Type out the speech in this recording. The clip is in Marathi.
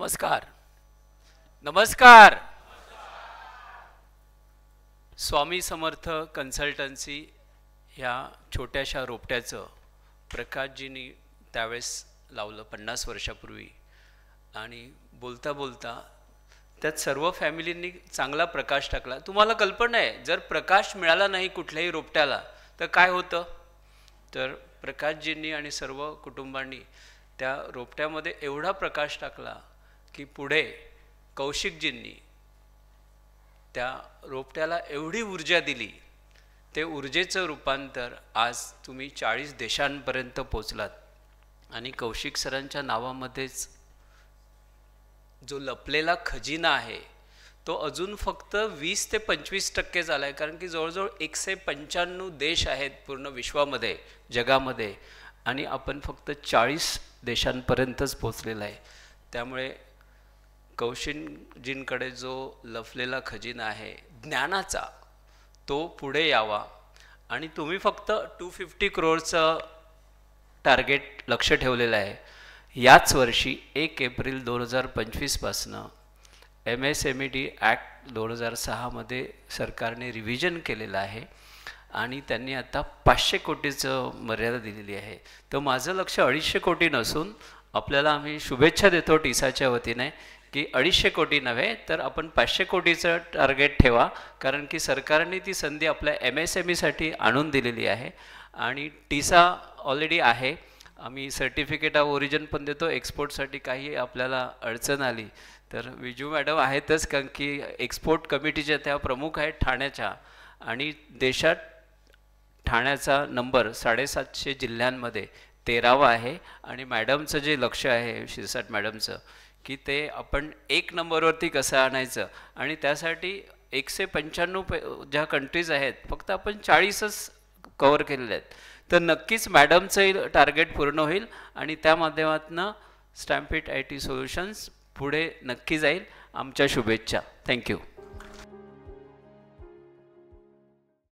नमस्कार नमस्कार स्वामी समर्थ कन्सल्टन्सी ह्या छोट्याशा रोपट्याचं प्रकाशजींनी त्यावेळेस लावलं 50 वर्षापूर्वी आणि बोलता बोलता त्यात सर्व फॅमिलींनी चांगला प्रकाश टाकला। तुम्हाला कल्पना आहे जर प्रकाश मिळाला नाही कुठल्याही रोपट्याला तर काय होतं, तर प्रकाशजींनी आणि सर्व कुटुंबांनी त्या रोपट्यामध्ये एवढा प्रकाश टाकला की पुढे कौशिकजींनी त्या रोपट्याला एवढी ऊर्जा दिली, ते ऊर्जेचं रूपांतर आज तुम्ही 40 देशांपर्यंत पोचलात। आणि कौशिक सरांच्या नावामध्येच जो लपलेला खजिना आहे तो अजून फक्त 20 ते 25% झाला आहे, कारण की जवळजवळ 195 देश आहेत पूर्ण विश्वामध्ये जगामध्ये आणि आपण फक्त 40 देशांपर्यंतच पोचलेला आहे। त्यामुळे कौशिकजींकडे जो लपलेला खजिना आहे ज्ञानाचा तो पुढे यावा आणि तुम्ही फक्त 250 करोडचं टार्गेट लक्ष ठेवलेलं आहे। याच वर्षी 1 एप्रिल 2025 पासनं MSMED ॲक्ट 2006 मध्ये सरकारने रिव्हिजन केलेलं आहे आणि त्यांनी आता 500 कोटीचं मर्यादा दिलेली आहे। तर माझं लक्ष 250 कोटी नसून आपल्याला आम्ही शुभेच्छा देतो टीसाच्या वतीने की 250 कोटी नव्हे तर आपण 500 कोटीचं टार्गेट ठेवा, कारण की सरकारने ती संधी आपल्या MSMEसाठी आणून दिलेली आहे आणि टीसा ऑलरेडी आहे। आम्ही सर्टिफिकेट ऑफ ओरिजिन पण देतो। एक्सपोर्टसाठी काही आपल्याला अडचण आली तर विजू मॅडम आहेतच, कारण की एक्सपोर्ट कमिटीच्या त्या प्रमुख आहेत ठाण्याच्या आणि देशात ठाण्याचा नंबर 750 जिल्ह्यांमध्ये 13वा आहे आणि मॅडमचं जे लक्ष आहे शिरसाट मॅडमचं की ते आपण 1 नंबरवरती कसं आणायचं आणि त्यासाठी 195 ज्या कंट्रीज आहेत फक्त आपण 40च कव्हर केलेले आहेत। तर नक्कीच मॅडमचं टार्गेट पूर्ण होईल आणि त्या माध्यमातून स्टॅम्पिट IT सोल्युशन्स पुढे नक्की जाईल। आमच्या शुभेच्छा। थँक्यू।